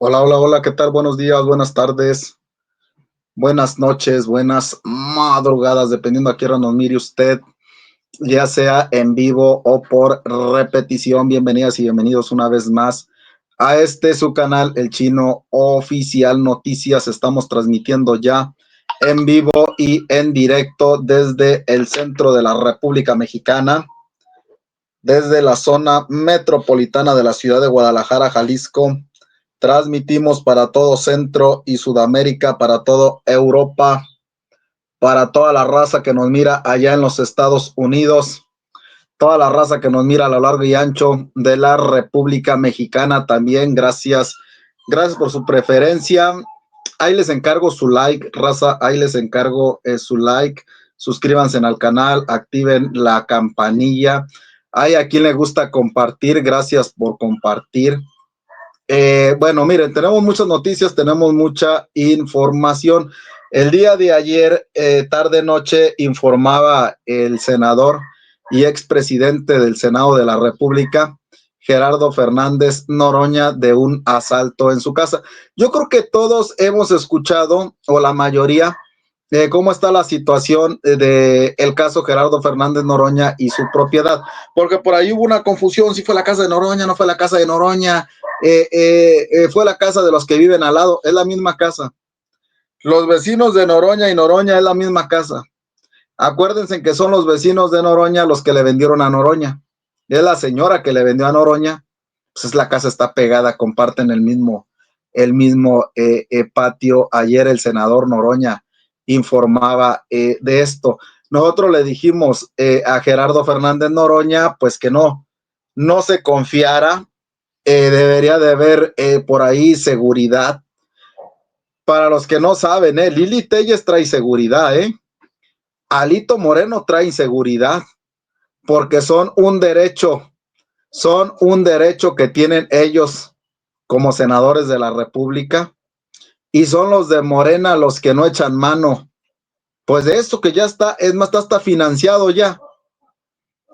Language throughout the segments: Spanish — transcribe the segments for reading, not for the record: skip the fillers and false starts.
Hola, hola, hola, ¿qué tal? Buenos días, buenas tardes, buenas noches, buenas madrugadas, dependiendo a qué hora nos mire usted, ya sea en vivo o por repetición. Bienvenidas y bienvenidos una vez más a su canal, El Chino Oficial Noticias. Estamos transmitiendo ya en vivo y en directo desde el centro de la República Mexicana, desde la zona metropolitana de la ciudad de Guadalajara, Jalisco. Transmitimos para todo Centro y Sudamérica, para toda Europa, para toda la raza que nos mira allá en los Estados Unidos, toda la raza que nos mira a lo largo y ancho de la República Mexicana también. Gracias, gracias por su preferencia. Ahí les encargo su like, raza, ahí les encargo su like. Suscríbanse al canal, activen la campanilla. Hay a quien le gusta compartir, gracias por compartir. Bueno, miren, tenemos muchas noticias, tenemos mucha información. El día de ayer, tarde-noche, informaba el senador y expresidente del Senado de la República, Gerardo Fernández Noroña, de un asalto en su casa. Yo creo que todos hemos escuchado, o la mayoría, cómo está la situación del caso Gerardo Fernández Noroña y su propiedad, porque por ahí hubo una confusión, si fue la casa de Noroña, no fue la casa de Noroña. Fue la casa de los que viven al lado, es la misma casa. Los vecinos de Noroña y Noroña es la misma casa. Acuérdense que son los vecinos de Noroña los que le vendieron a Noroña. Es la señora que le vendió a Noroña. Pues es la casa, está pegada, comparten el mismo patio. Ayer el senador Noroña informaba de esto. Nosotros le dijimos a Gerardo Fernández Noroña, pues que no se confiara. Debería de haber por ahí seguridad. Para los que no saben, Lili Telles trae seguridad, Alito Moreno trae seguridad, porque son un derecho que tienen ellos como senadores de la República, y son los de Morena los que no echan mano, pues de esto que ya está, es más, está financiado ya.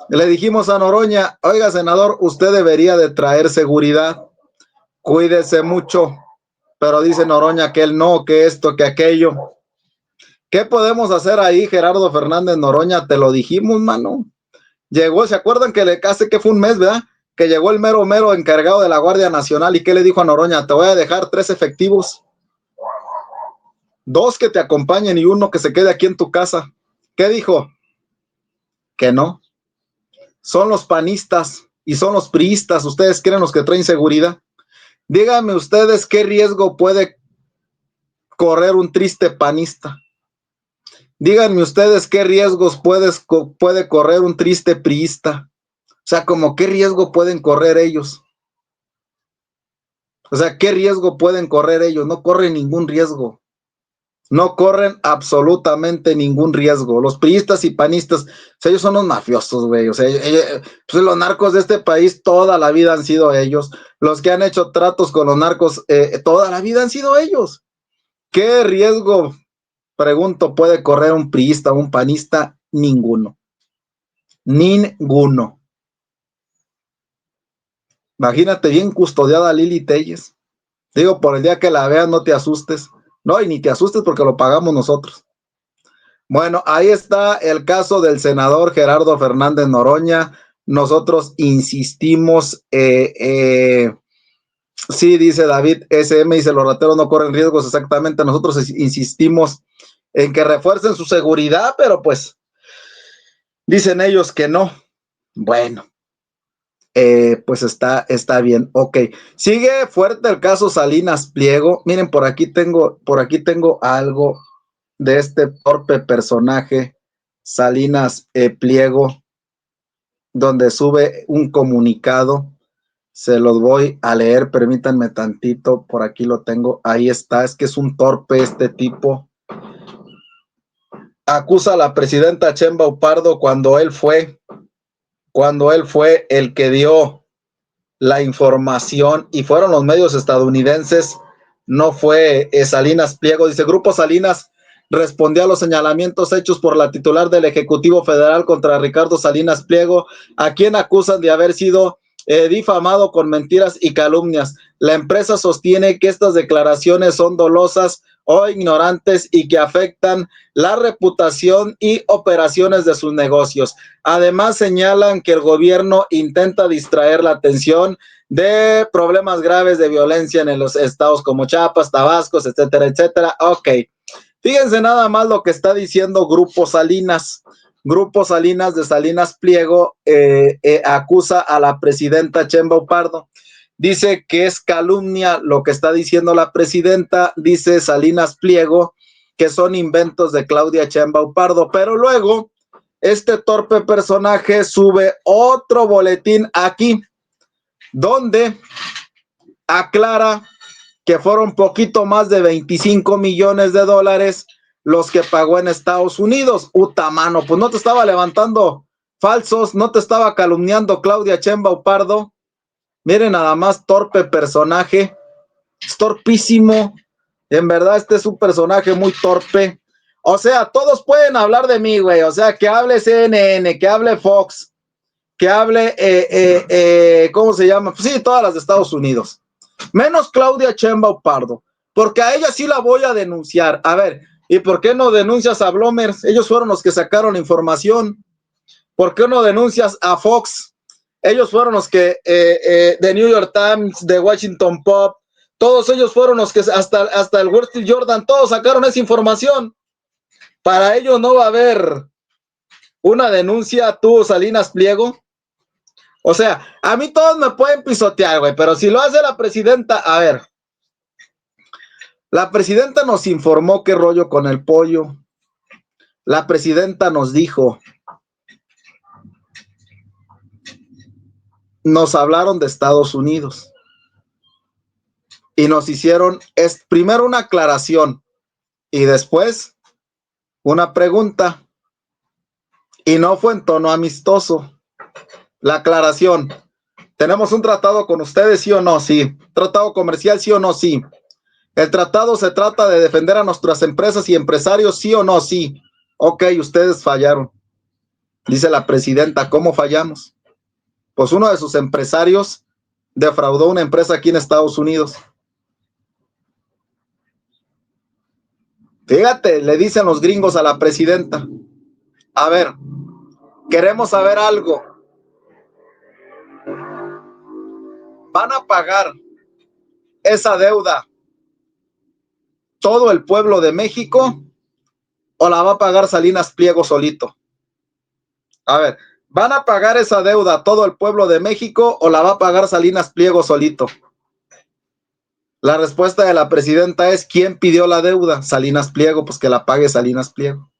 Le dijimos a Noroña, oiga, senador, usted debería de traer seguridad, cuídese mucho. Pero dice Noroña que él no, que esto, que aquello. ¿Qué podemos hacer ahí, Gerardo Fernández Noroña? Te lo dijimos, mano. Llegó, ¿se acuerdan que le hace que fue un mes, verdad? Que llegó el mero encargado de la Guardia Nacional, y ¿qué le dijo a Noroña? Te voy a dejar 3 efectivos, 2 que te acompañen y 1 que se quede aquí en tu casa. ¿Qué dijo? Que no. Son los panistas y son los priistas. ¿Ustedes creen los que traen seguridad? Díganme ustedes qué riesgo puede correr un triste panista. Díganme ustedes qué riesgos puede correr un triste priista. O sea, como qué riesgo pueden correr ellos. O sea, qué riesgo pueden correr ellos. No corren ningún riesgo. No corren absolutamente ningún riesgo. Los priistas y panistas, o sea, ellos son los mafiosos, güey. O sea, pues los narcos de este país toda la vida han sido ellos. Los que han hecho tratos con los narcos toda la vida han sido ellos. ¿Qué riesgo, pregunto, puede correr un priista o un panista? Ninguno. Ninguno. Imagínate bien custodiada Lili Telles. Digo, por el día que la veas no te asustes. No, y ni te asustes porque lo pagamos nosotros. Bueno, ahí está el caso del senador Gerardo Fernández Noroña. Nosotros insistimos, sí, dice David SM, dice, los rateros no corren riesgos, exactamente. Nosotros insistimos en que refuercen su seguridad, pero pues dicen ellos que no. Bueno, pues está bien. Ok, sigue fuerte el caso Salinas Pliego. Miren, por aquí tengo algo de este torpe personaje, Salinas Pliego, donde sube un comunicado. Se los voy a leer, permítanme tantito, por aquí lo tengo. Ahí está, es que es un torpe este tipo. Acusa a la presidenta Sheinbaum Pardo cuando él fue el que dio la información, y fueron los medios estadounidenses, no fue Salinas Pliego. Dice, Grupo Salinas respondió a los señalamientos hechos por la titular del Ejecutivo Federal contra Ricardo Salinas Pliego, a quien acusan de haber sido difamado con mentiras y calumnias. La empresa sostiene que estas declaraciones son dolosas o ignorantes y que afectan la reputación y operaciones de sus negocios. Además, señalan que el gobierno intenta distraer la atención de problemas graves de violencia en los estados como Chiapas, Tabasco, etcétera, etcétera. Ok, fíjense nada más lo que está diciendo Grupo Salinas. Grupo Salinas de Salinas Pliego acusa a la presidenta Sheinbaum Pardo. Dice que es calumnia lo que está diciendo la presidenta, dice Salinas Pliego, que son inventos de Claudia Sheinbaum Pardo, pero luego este torpe personaje sube otro boletín aquí, donde aclara que fueron poquito más de 25 millones de dólares los que pagó en Estados Unidos. Utamano, pues no te estaba levantando falsos, no te estaba calumniando Claudia Sheinbaum Pardo. Miren nada más, torpe personaje, es torpísimo. En verdad, este es un personaje muy torpe. O sea, todos pueden hablar de mí, güey. O sea, que hable CNN, que hable Fox, que hable, ¿cómo se llama? Pues sí, todas las de Estados Unidos. Menos Claudia Sheinbaum Pardo, porque a ella sí la voy a denunciar. A ver, ¿y por qué no denuncias a Blomers? Ellos fueron los que sacaron la información. ¿Por qué no denuncias a Fox? Ellos fueron los que, de New York Times, de Washington Post, todos ellos fueron los que, hasta el Wall Street Journal, todos sacaron esa información. Para ellos no va a haber una denuncia, tú, Salinas Pliego. O sea, a mí todos me pueden pisotear, güey, pero si lo hace la presidenta, a ver, la presidenta nos informó qué rollo con el pollo. La presidenta nos dijo, nos hablaron de Estados Unidos y nos hicieron primero una aclaración y después una pregunta, y no fue en tono amistoso. La aclaración: ¿tenemos un tratado con ustedes, sí o no? Sí. ¿Tratado comercial, sí o no? Sí. ¿El tratado se trata de defender a nuestras empresas y empresarios, sí o no? Sí. Ok, ustedes fallaron. Dice la presidenta, ¿cómo fallamos? Pues uno de sus empresarios defraudó una empresa aquí en Estados Unidos. Fíjate, le dicen los gringos a la presidenta, a ver, queremos saber algo. ¿Van a pagar esa deuda todo el pueblo de México o la va a pagar Salinas Pliego solito? A ver, ¿van a pagar esa deuda todo el pueblo de México o la va a pagar Salinas Pliego solito? La respuesta de la presidenta es, ¿quién pidió la deuda? Salinas Pliego, pues que la pague Salinas Pliego.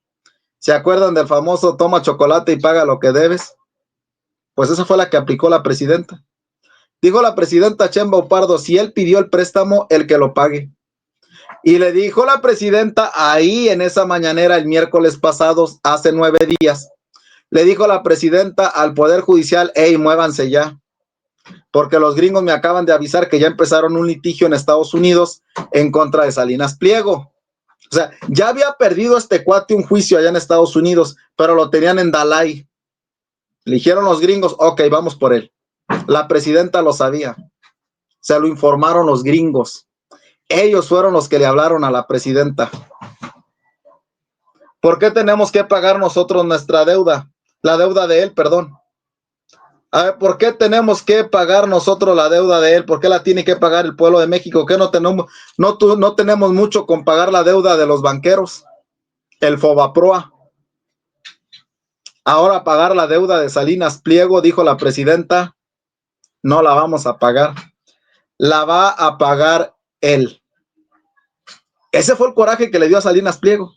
¿Se acuerdan del famoso toma chocolate y paga lo que debes? Pues esa fue la que aplicó la presidenta. Dijo la presidenta Sheinbaum Pardo, si él pidió el préstamo, el que lo pague. Y le dijo la presidenta ahí en esa mañanera el miércoles pasado, hace 9 días, le dijo la presidenta al Poder Judicial, hey, muévanse ya, porque los gringos me acaban de avisar que ya empezaron un litigio en Estados Unidos en contra de Salinas Pliego. O sea, ya había perdido este cuate un juicio allá en Estados Unidos, pero lo tenían en Dalai. Le dijeron los gringos, ok, vamos por él. La presidenta lo sabía. Se lo informaron los gringos. Ellos fueron los que le hablaron a la presidenta. ¿Por qué tenemos que pagar nosotros nuestra deuda? La deuda de él, perdón. A ver, ¿por qué tenemos que pagar nosotros la deuda de él? ¿Por qué la tiene que pagar el pueblo de México? ¿Qué no tenemos mucho con pagar la deuda de los banqueros? El Fobaproa. Ahora pagar la deuda de Salinas Pliego, dijo la presidenta, no la vamos a pagar. La va a pagar él. Ese fue el coraje que le dio a Salinas Pliego.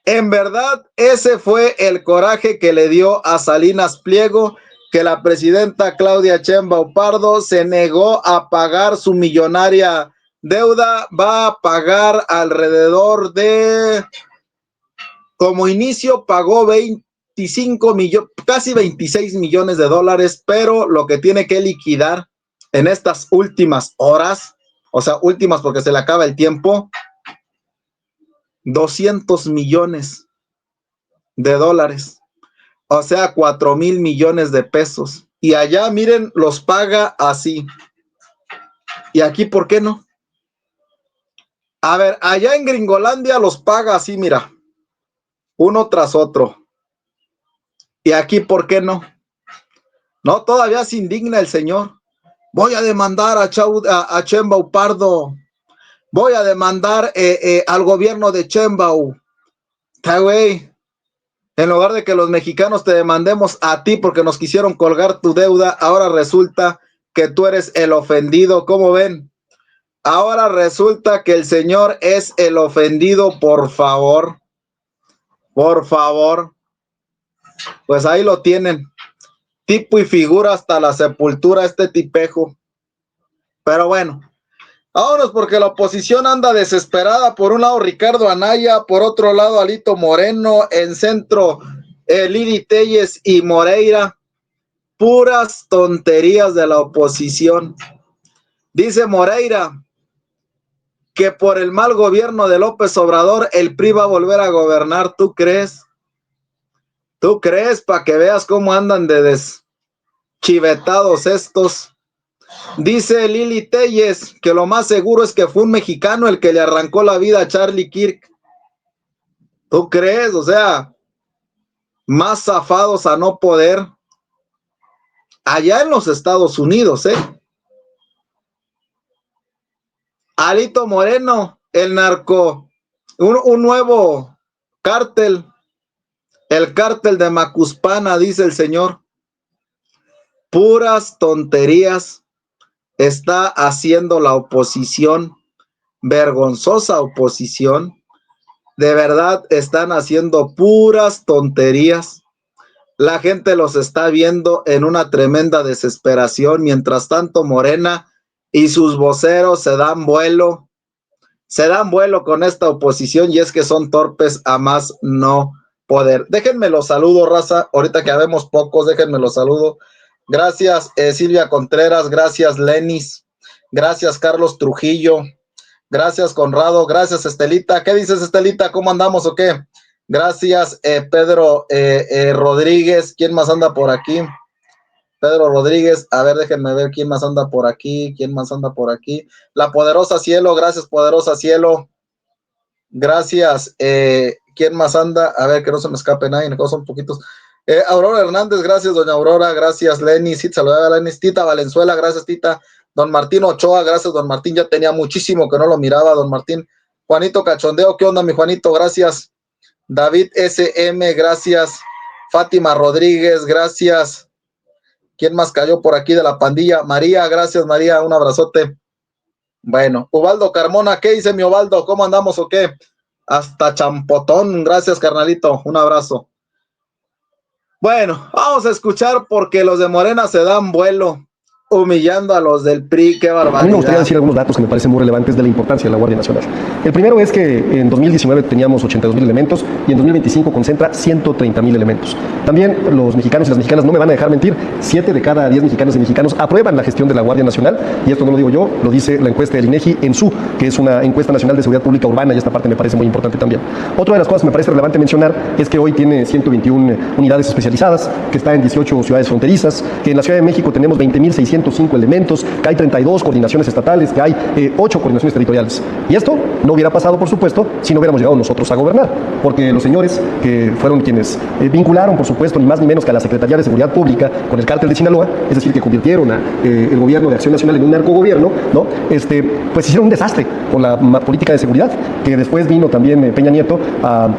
En verdad, ese fue el coraje que le dio a Salinas Pliego, que la presidenta Claudia Sheinbaum Pardo se negó a pagar su millonaria deuda. Va a pagar alrededor de, como inicio, pagó 25 millones, casi 26 millones de dólares, pero lo que tiene que liquidar en estas últimas horas, o sea, últimas porque se le acaba el tiempo, 200 millones de dólares, o sea, 4,000 millones de pesos. y allá, miren, los paga así. Y aquí, ¿por qué no? A ver, allá en Gringolandia los paga así, mira, uno tras otro. Y aquí, ¿por qué no? No, todavía se indigna el señor. Voy a demandar a Chembao Pardo. Voy a demandar al gobierno de Chembao. Está, güey. En lugar de que los mexicanos te demandemos a ti porque nos quisieron colgar tu deuda, ahora resulta que tú eres el ofendido. ¿Cómo ven? Ahora resulta que el señor es el ofendido, por favor. Por favor. Pues ahí lo tienen. Tipo y figura hasta la sepultura este tipejo. Pero bueno, vámonos porque la oposición anda desesperada. Por un lado Ricardo Anaya, por otro lado Alito Moreno, en centro Lili Téllez y Moreira. Puras tonterías de la oposición. Dice Moreira que por el mal gobierno de López Obrador el PRI va a volver a gobernar. ¿Tú crees? ¿Tú crees? Para que veas cómo andan de deschivetados estos. Dice Lili Téllez que lo más seguro es que fue un mexicano el que le arrancó la vida a Charlie Kirk. ¿Tú crees? O sea, más zafados a no poder. Allá en los Estados Unidos, Alito Moreno, el narco, un nuevo cártel, el cártel de Macuspana, dice el señor. Puras tonterías está haciendo la oposición, vergonzosa oposición. De verdad están haciendo puras tonterías. La gente los está viendo en una tremenda desesperación. Mientras tanto, Morena y sus voceros se dan vuelo con esta oposición, y es que son torpes a más no poder. Déjenme los saludo, raza. Ahorita que habemos pocos, déjenme los saludo. Gracias, Silvia Contreras. Gracias, Lenis. Gracias, Carlos Trujillo. Gracias, Conrado. Gracias, Estelita. ¿Qué dices, Estelita? ¿Cómo andamos o qué? Gracias, Pedro Rodríguez. ¿Quién más anda por aquí? Pedro Rodríguez. A ver, déjenme ver quién más anda por aquí. ¿Quién más anda por aquí? La Poderosa Cielo. Gracias, Poderosa Cielo. Gracias. ¿Quién más anda? A ver, que no se me escape nadie. Son poquitos. Aurora Hernández. Gracias, doña Aurora. Gracias, Lenny. Sí, saludaba a Lenny. Tita Valenzuela. Gracias, Tita. Don Martín Ochoa, gracias, don Martín, ya tenía muchísimo que no lo miraba, don Martín. Juanito Cachondeo, ¿qué onda, mi Juanito? Gracias. David SM, gracias. Fátima Rodríguez, gracias. ¿Quién más cayó por aquí de la pandilla? María, gracias, María, un abrazote. Bueno, Ubaldo Carmona, ¿qué dice mi Ubaldo? ¿Cómo andamos o qué? Hasta Champotón, gracias, carnalito, un abrazo. Bueno, vamos a escuchar porque los de Morena se dan vuelo. Humillando a los del PRI, qué barbaridad. A mí me gustaría decir algunos datos que me parecen muy relevantes de la importancia de la Guardia Nacional. El primero es que en 2019 teníamos 82,000 elementos y en 2025 concentra 130,000 elementos. También los mexicanos y las mexicanas no me van a dejar mentir, 7 de cada 10 mexicanos y mexicanos aprueban la gestión de la Guardia Nacional, y esto no lo digo yo, lo dice la encuesta del INEGI ENSU, que es una encuesta nacional de seguridad pública urbana, y esta parte me parece muy importante también. Otra de las cosas que me parece relevante mencionar es que hoy tiene 121 unidades especializadas, que está en 18 ciudades fronterizas, que en la Ciudad de México tenemos 20,605 elementos, que hay 32 coordinaciones estatales, que hay 8 coordinaciones territoriales. Y esto no hubiera pasado, por supuesto, si no hubiéramos llegado nosotros a gobernar, porque los señores que fueron quienes vincularon, por supuesto, ni más ni menos que a la Secretaría de Seguridad Pública con el cártel de Sinaloa, es decir, que convirtieron el gobierno de Acción Nacional en un narcogobierno, ¿no? Pues hicieron un desastre con la política de seguridad, que después vino también Peña Nieto a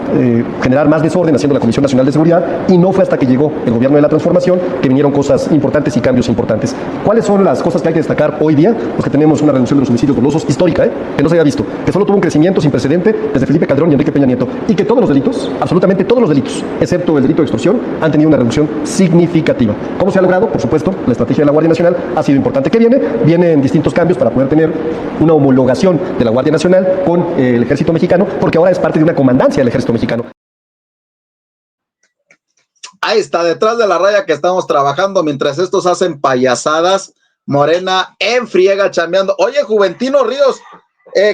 generar más desorden haciendo la Comisión Nacional de Seguridad, y no fue hasta que llegó el gobierno de la transformación que vinieron cosas importantes y cambios importantes. ¿Cuáles son las cosas que hay que destacar hoy día? Pues que tenemos una reducción de los homicidios dolosos histórica, que no se había visto, que solo tuvo un crecimiento sin precedente desde Felipe Calderón y Enrique Peña Nieto, y que todos los delitos, absolutamente todos los delitos, excepto el delito de extorsión, han tenido una reducción significativa. ¿Cómo se ha logrado? Por supuesto, la estrategia de la Guardia Nacional ha sido importante. ¿Qué viene? Vienen distintos cambios para poder tener una homologación de la Guardia Nacional con el Ejército Mexicano, porque ahora es parte de una comandancia del Ejército Mexicano. Ahí está, detrás de la raya que estamos trabajando, mientras estos hacen payasadas, Morena en friega chambeando. Oye, Juventino Ríos,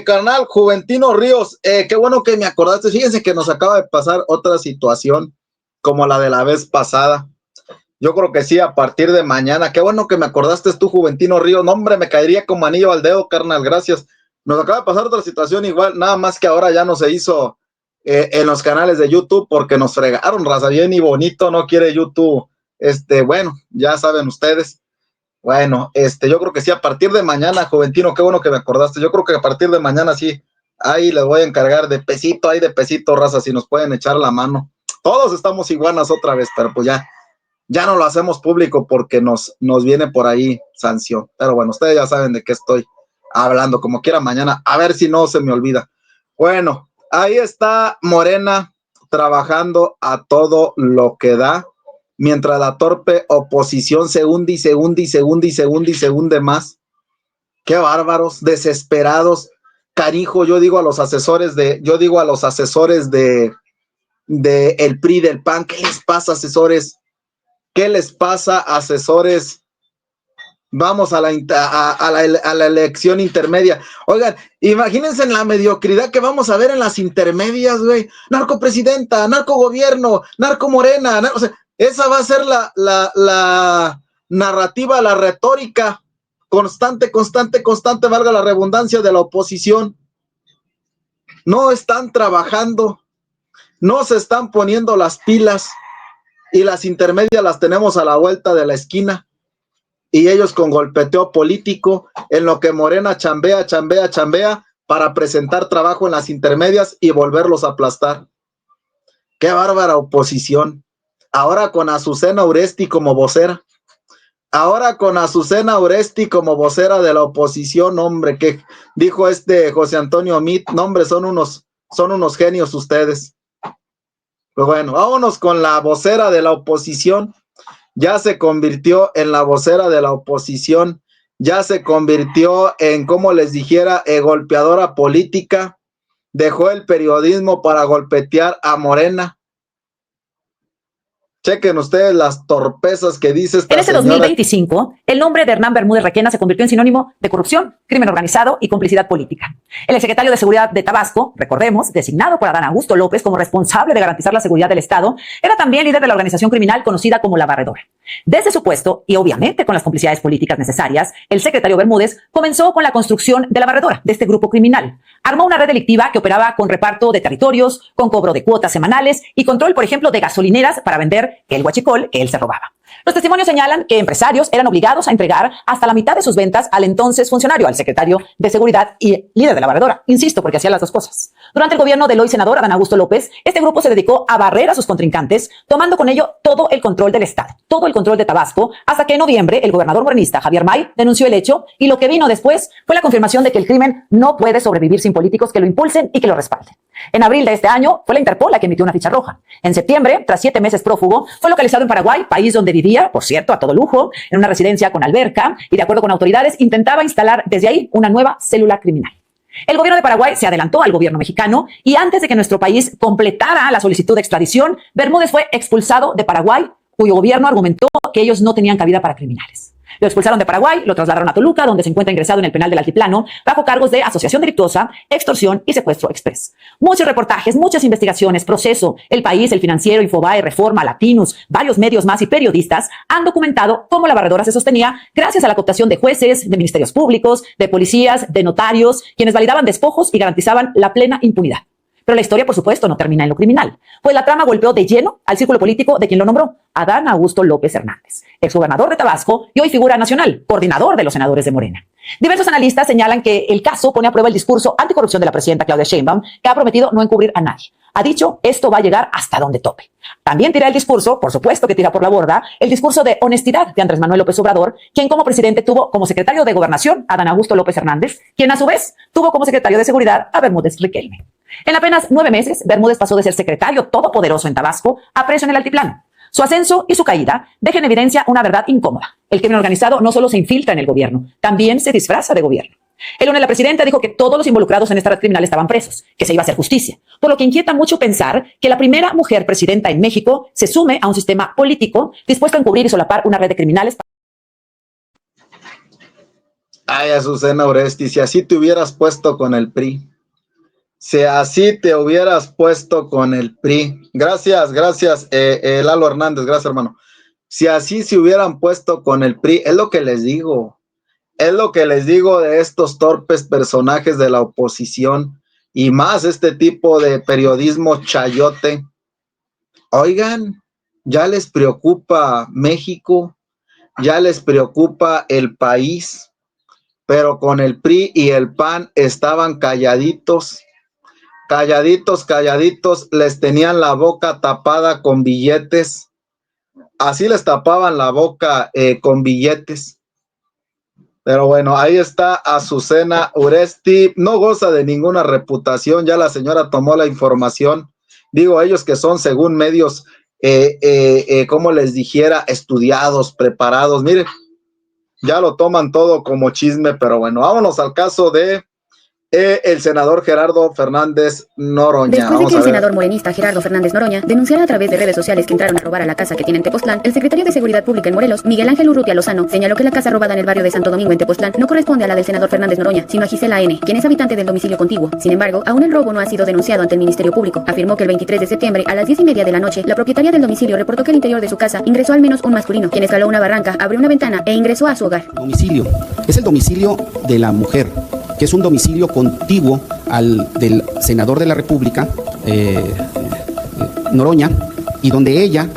carnal, Juventino Ríos, qué bueno que me acordaste. Fíjense que nos acaba de pasar otra situación como la de la vez pasada. Yo creo que sí, a partir de mañana. Qué bueno que me acordaste tú, Juventino Río. No, hombre, me caería como anillo al dedo, carnal, gracias. Nos acaba de pasar otra situación igual, nada más que ahora ya no se hizo en los canales de YouTube porque nos fregaron, raza, bien y bonito, no quiere YouTube. Bueno, ya saben ustedes. Bueno, yo creo que sí, a partir de mañana, Juventino, qué bueno que me acordaste. Yo creo que a partir de mañana sí, ahí les voy a encargar de pesito, ahí de pesito, raza, si nos pueden echar la mano. Todos estamos iguanas otra vez, pero pues ya no lo hacemos público porque nos viene por ahí sanción. Pero bueno, ustedes ya saben de qué estoy hablando, como quiera mañana, a ver si no se me olvida. Bueno, ahí está Morena trabajando a todo lo que da, mientras la torpe oposición se hunde y se hunde y se hunde y se hunde y se hunde más. Qué bárbaros, desesperados. Carijo, yo digo a los asesores de el PRI, del PAN, ¿qué les pasa, asesores? ¿Qué les pasa, asesores? Vamos a la elección intermedia. Oigan, imagínense en la mediocridad que vamos a ver en las intermedias, güey. Narcopresidenta, narcogobierno, narcomorena. O sea, esa va a ser la narrativa, la retórica constante, valga la redundancia, de la oposición. No están trabajando, no se están poniendo las pilas y las intermedias las tenemos a la vuelta de la esquina. Y ellos con golpeteo político, en lo que Morena chambea para presentar trabajo en las intermedias y volverlos a aplastar. Qué bárbara oposición. Ahora con Azucena Oresti como vocera. De la oposición, hombre, que dijo José Antonio Mit, no, hombre, son unos genios ustedes. Pues bueno, vámonos con la vocera de la oposición. Ya se convirtió en la vocera de la oposición, ya se convirtió en, como les dijera, golpeadora política, dejó el periodismo para golpetear a Morena. Chequen ustedes las torpezas que dice esta En este señora. 2025, el nombre de Hernán Bermúdez Requena se convirtió en sinónimo de corrupción, crimen organizado y complicidad política. El exsecretario de Seguridad de Tabasco, recordemos, designado por Adán Augusto López como responsable de garantizar la seguridad del Estado, era también líder de la organización criminal conocida como La Barredora. Desde su puesto, y obviamente con las complicidades políticas necesarias, el secretario Bermúdez comenzó con la construcción de La Barredora, de este grupo criminal. Armó una red delictiva que operaba con reparto de territorios, con cobro de cuotas semanales y control, por ejemplo, de gasolineras para vender el huachicol que él se robaba. Los testimonios señalan que empresarios eran obligados a entregar hasta la mitad de sus ventas al entonces funcionario, al secretario de Seguridad y líder de La Barredora. Insisto, porque hacía las dos cosas. Durante el gobierno del hoy senador Adán Augusto López, este grupo se dedicó a barrer a sus contrincantes, tomando con ello todo el control del Estado, todo el control de Tabasco, hasta que en noviembre el gobernador morenista Javier May denunció el hecho, y lo que vino después fue la confirmación de que el crimen no puede sobrevivir sin políticos que lo impulsen y que lo respalden. En abril de este año fue la Interpol la que emitió una ficha roja. En septiembre, tras 7 meses prófugo, fue localizado en Paraguay, país donde vivía, por cierto, a todo lujo, en una residencia con alberca, y de acuerdo con autoridades intentaba instalar desde ahí una nueva célula criminal. El gobierno de Paraguay se adelantó al gobierno mexicano y antes de que nuestro país completara la solicitud de extradición, Bermúdez fue expulsado de Paraguay, cuyo gobierno argumentó que ellos no tenían cabida para criminales. Lo expulsaron de Paraguay, lo trasladaron a Toluca, donde se encuentra ingresado en el penal del Altiplano, bajo cargos de asociación delictuosa, extorsión y secuestro express. Muchos reportajes, muchas investigaciones, Proceso, El País, El Financiero, Infobae, Reforma, Latinus, varios medios más y periodistas han documentado cómo La Barredora se sostenía gracias a la cooptación de jueces, de ministerios públicos, de policías, de notarios, quienes validaban despojos y garantizaban la plena impunidad. Pero la historia, por supuesto, no termina en lo criminal, pues la trama golpeó de lleno al círculo político de quien lo nombró, Adán Augusto López Hernández, exgobernador de Tabasco y hoy figura nacional, coordinador de los senadores de Morena. Diversos analistas señalan que el caso pone a prueba el discurso anticorrupción de la presidenta Claudia Sheinbaum, que ha prometido no encubrir a nadie. Ha dicho, esto va a llegar hasta donde tope. También tira el discurso, por supuesto que tira por la borda, el discurso de honestidad de Andrés Manuel López Obrador, quien como presidente tuvo como secretario de Gobernación a Adán Augusto López Hernández, quien a su vez tuvo como secretario de Seguridad a Bermúdez Riquelme. En apenas 9 meses, Bermúdez pasó de ser secretario todopoderoso en Tabasco a preso en el Altiplano. Su ascenso y su caída dejan en evidencia una verdad incómoda. El crimen organizado no solo se infiltra en el gobierno, también se disfraza de gobierno. El lunes la presidenta dijo que todos los involucrados en esta red criminal estaban presos, que se iba a hacer justicia, por lo que inquieta mucho pensar que la primera mujer presidenta en México se sume a un sistema político dispuesto a encubrir y solapar una red de criminales. Ay, Azucena Oresti, si así te hubieras puesto con el PRI. Si así te hubieras puesto con el PRI. Gracias, Lalo Hernández, gracias, hermano. Si así se hubieran puesto con el PRI, es lo que les digo. Es lo que les digo de estos torpes personajes de la oposición y más este tipo de periodismo chayote. Oigan, ya les preocupa México, ya les preocupa el país, pero con el PRI y el PAN estaban calladitos, calladitos, calladitos, les tenían la boca tapada con billetes, así les tapaban la boca con billetes. Pero bueno, ahí está Azucena Uresti, no goza de ninguna reputación, ya la señora tomó la información, digo ellos que son según medios, como les dijera, estudiados, preparados, miren, ya lo toman todo como chisme, pero bueno, vámonos al caso de el senador Gerardo Fernández Noroña. Después de que el senador morenista Gerardo Fernández Noroña denunciara a través de redes sociales que entraron a robar a la casa que tiene en Tepoztlán, el secretario de Seguridad Pública en Morelos, Miguel Ángel Urrutia Lozano, señaló que la casa robada en el barrio de Santo Domingo en Tepoztlán no corresponde a la del senador Fernández Noroña, sino a Gisela N., quien es habitante del domicilio contiguo. Sin embargo, aún el robo no ha sido denunciado ante el Ministerio Público. Afirmó que el 23 de septiembre, a las 10:30 de la noche, la propietaria del domicilio reportó que al interior de su casa ingresó al menos un masculino, quien escaló una barranca, abrió una ventana e ingresó a su hogar. Domicilio es el domicilio de la mujer, que es un domicilio contiguo al del senador de la República, Noroña, y donde ella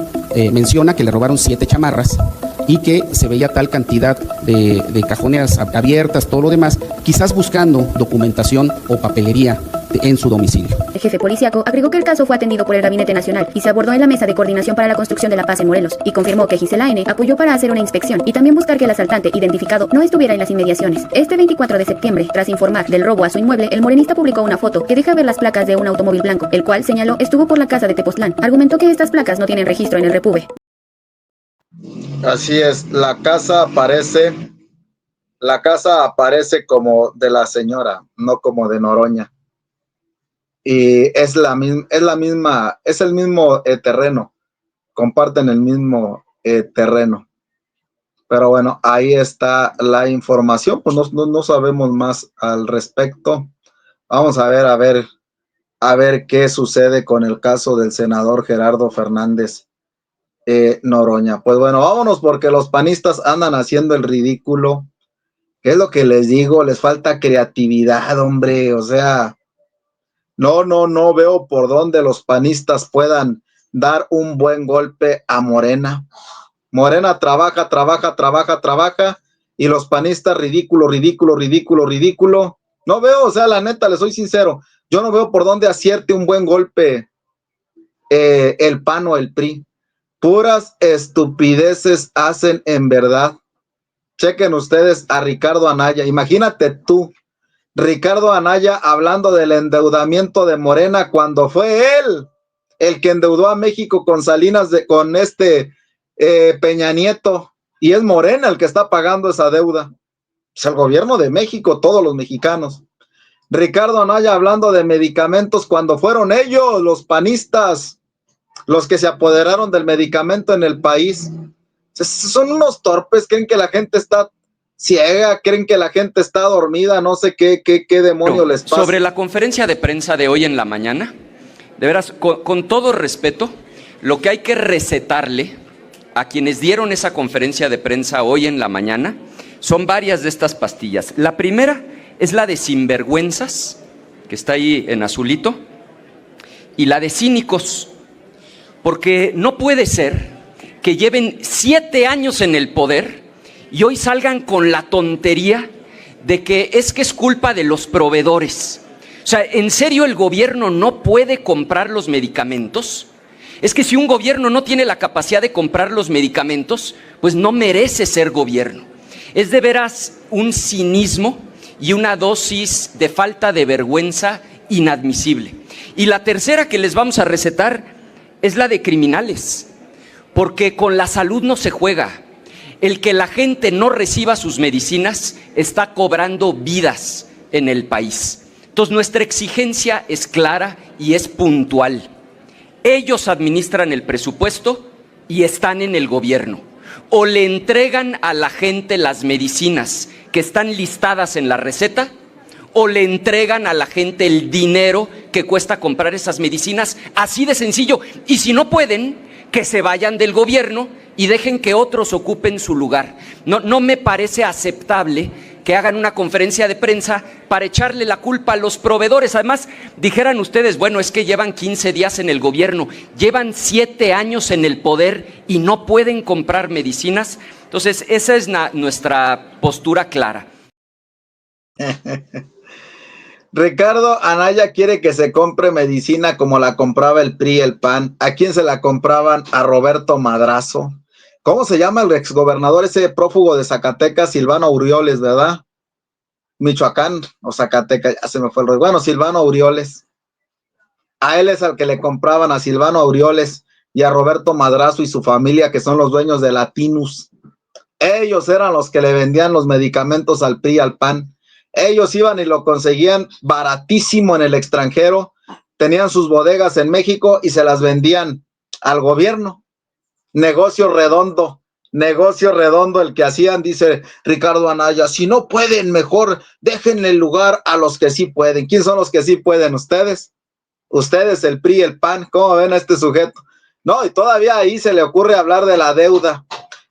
menciona que le robaron 7 chamarras y que se veía tal cantidad de cajones abiertas, todo lo demás, quizás buscando documentación o papelería en su domicilio. El jefe policíaco agregó que el caso fue atendido por el Gabinete Nacional y se abordó en la Mesa de Coordinación para la Construcción de la Paz en Morelos, y confirmó que Gisela N. apoyó para hacer una inspección y también buscar que el asaltante identificado no estuviera en las inmediaciones. Este 24 de septiembre, tras informar del robo a su inmueble, el morenista publicó una foto que deja ver las placas de un automóvil blanco, el cual señaló estuvo por la casa de Tepoztlán. Argumentó que estas placas no tienen registro en el Repube. Así es, la casa aparece como de la señora, no como de Noroña. Y es el mismo terreno, comparten el mismo terreno. Pero bueno, ahí está la información, pues no sabemos más al respecto. Vamos a ver qué sucede con el caso del senador Gerardo Fernández Noroña. Pues bueno, vámonos porque los panistas andan haciendo el ridículo. ¿Qué es lo que les digo? Les falta creatividad, hombre, o sea... No veo por dónde los panistas puedan dar un buen golpe a Morena. Morena trabaja y los panistas ridículo. No veo, o sea, la neta, les soy sincero, yo no veo por dónde acierte un buen golpe el PAN o el PRI. Puras estupideces hacen en verdad. Chequen ustedes a Ricardo Anaya, imagínate tú. Ricardo Anaya hablando del endeudamiento de Morena cuando fue él el que endeudó a México con Salinas, con Peña Nieto, y es Morena el que está pagando esa deuda. Es el gobierno de México, todos los mexicanos. Ricardo Anaya hablando de medicamentos cuando fueron ellos, los panistas, los que se apoderaron del medicamento en el país. Son unos torpes, creen que la gente está ciega, creen que la gente está dormida, no sé qué demonio les pasa. Sobre la conferencia de prensa de hoy en la mañana, de veras, con todo respeto, lo que hay que recetarle a quienes dieron esa conferencia de prensa hoy en la mañana son varias de estas pastillas. La primera es la de sinvergüenzas, que está ahí en azulito, y la de cínicos, porque no puede ser que lleven 7 años en el poder y hoy salgan con la tontería de que es culpa de los proveedores. O sea, ¿en serio el gobierno no puede comprar los medicamentos? Es que si un gobierno no tiene la capacidad de comprar los medicamentos, pues no merece ser gobierno. Es de veras un cinismo y una dosis de falta de vergüenza inadmisible. Y la tercera que les vamos a recetar es la de criminales, porque con la salud no se juega. El que la gente no reciba sus medicinas está cobrando vidas en el país. Entonces nuestra exigencia es clara y es puntual. Ellos administran el presupuesto y están en el gobierno. O le entregan a la gente las medicinas que están listadas en la receta, o le entregan a la gente el dinero que cuesta comprar esas medicinas, así de sencillo. Y si no pueden, que se vayan del gobierno y dejen que otros ocupen su lugar. No me parece aceptable que hagan una conferencia de prensa para echarle la culpa a los proveedores. Además, dijeran ustedes, bueno, es que llevan 15 días en el gobierno, llevan 7 años en el poder y no pueden comprar medicinas. Entonces, esa es nuestra postura clara. Ricardo Anaya quiere que se compre medicina como la compraba el PRI y el PAN. ¿A quién se la compraban? A Roberto Madrazo. ¿Cómo se llama el exgobernador ese prófugo de Zacatecas? Silvano Aureoles, ¿verdad? Michoacán o Zacatecas, ya se me fue el rollo. Bueno, Silvano Aureoles. A él es al que le compraban, a Silvano Aureoles y a Roberto Madrazo y su familia, que son los dueños de Latinus. Ellos eran los que le vendían los medicamentos al PRI y al PAN. Ellos iban y lo conseguían baratísimo en el extranjero, tenían sus bodegas en México y se las vendían al gobierno. Negocio redondo el que hacían, dice Ricardo Anaya. Si no pueden, mejor déjenle el lugar a los que sí pueden. ¿Quién son los que sí pueden? ¿Ustedes? Ustedes, el PRI, el PAN. ¿Cómo ven a este sujeto? No, y todavía ahí se le ocurre hablar de la deuda.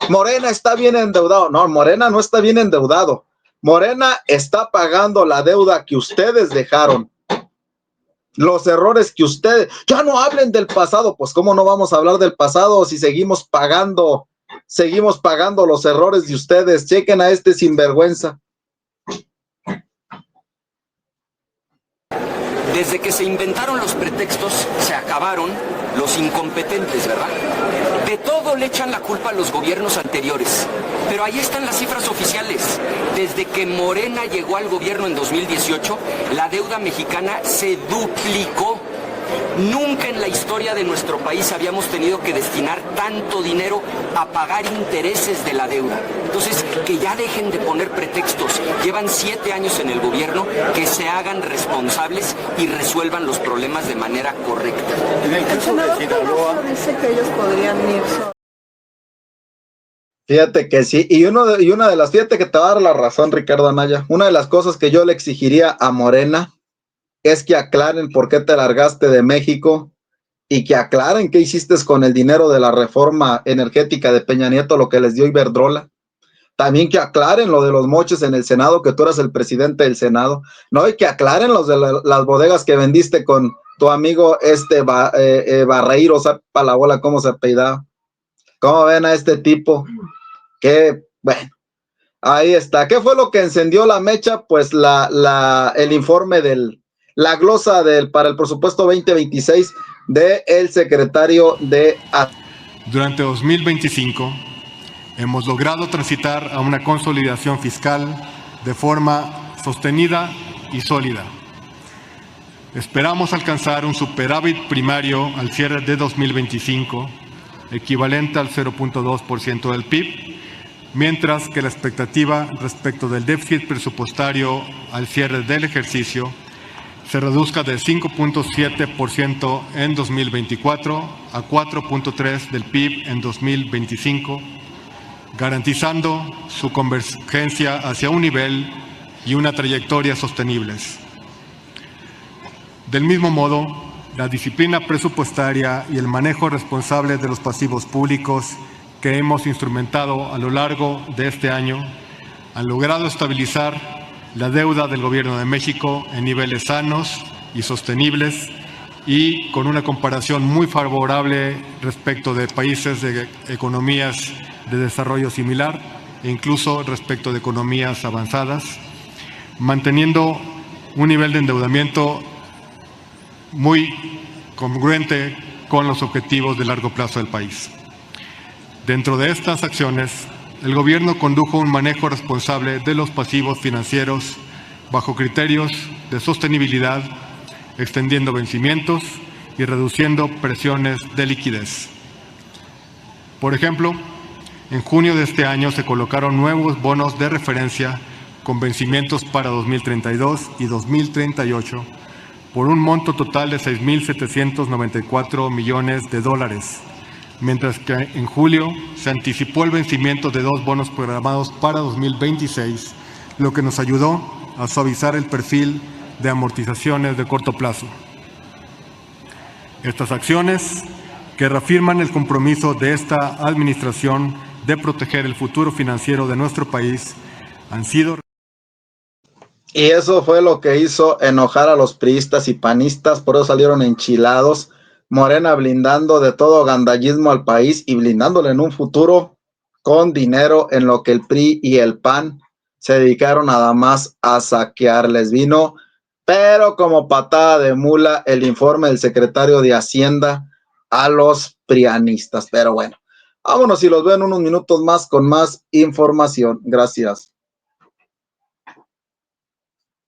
Morena está bien endeudado. No, Morena no está bien endeudado. Morena está pagando la deuda que ustedes dejaron. Los errores que ustedes, ya no hablen del pasado. Pues cómo no vamos a hablar del pasado si seguimos pagando los errores de ustedes. Chequen a este sinvergüenza. Desde que se inventaron los pretextos, se acabaron los incompetentes, ¿verdad? De todo le echan la culpa a los gobiernos anteriores. Pero ahí están las cifras oficiales. Desde que Morena llegó al gobierno en 2018, la deuda mexicana se duplicó. Nunca en la historia de nuestro país habíamos tenido que destinar tanto dinero a pagar intereses de la deuda. Entonces, que ya dejen de poner pretextos. Llevan 7 años en el gobierno, que se hagan responsables y resuelvan los problemas de manera correcta. En el caso de Sinaloa dice que ellos podrían ir. Fíjate que sí, y una de las, fíjate que te va a dar la razón, Ricardo Anaya. Una de las cosas que yo le exigiría a Morena es que aclaren por qué te largaste de México y que aclaren qué hiciste con el dinero de la reforma energética de Peña Nieto, lo que les dio Iberdrola. También que aclaren lo de los moches en el Senado, que tú eras el presidente del Senado, ¿no? Y que aclaren los de las bodegas que vendiste con tu amigo Barreiro, sepa la bola cómo se apellidaba. ¿Cómo ven a este tipo? Que, bueno, ahí está. ¿Qué fue lo que encendió la mecha? Pues el informe la glosa para el presupuesto 2026 del secretario de... Durante 2025 hemos logrado transitar a una consolidación fiscal de forma sostenida y sólida. Esperamos alcanzar un superávit primario al cierre de 2025, equivalente al 0.2% del PIB, mientras que la expectativa respecto del déficit presupuestario al cierre del ejercicio se reduzca de 5.7% en 2024 a 4.3% del PIB en 2025, garantizando su convergencia hacia un nivel y una trayectoria sostenibles. Del mismo modo, la disciplina presupuestaria y el manejo responsable de los pasivos públicos que hemos instrumentado a lo largo de este año han logrado estabilizar la deuda del Gobierno de México en niveles sanos y sostenibles y con una comparación muy favorable respecto de países de economías de desarrollo similar e incluso respecto de economías avanzadas, manteniendo un nivel de endeudamiento muy congruente con los objetivos de largo plazo del país. Dentro de estas acciones, el Gobierno condujo un manejo responsable de los pasivos financieros bajo criterios de sostenibilidad, extendiendo vencimientos y reduciendo presiones de liquidez. Por ejemplo, en junio de este año se colocaron nuevos bonos de referencia con vencimientos para 2032 y 2038 por un monto total de $6.794 millones, mientras que en julio se anticipó el vencimiento de 2 bonos programados para 2026, lo que nos ayudó a suavizar el perfil de amortizaciones de corto plazo. Estas acciones, que reafirman el compromiso de esta administración de proteger el futuro financiero de nuestro país, han sido... Y eso fue lo que hizo enojar a los priistas y panistas, por eso salieron enchilados. Morena blindando de todo gandallismo al país y blindándole en un futuro con dinero, en lo que el PRI y el PAN se dedicaron nada más a saquear. Les vino, pero como patada de mula, el informe del secretario de Hacienda a los prianistas. Pero bueno, vámonos y los veo en unos minutos más con más información. Gracias.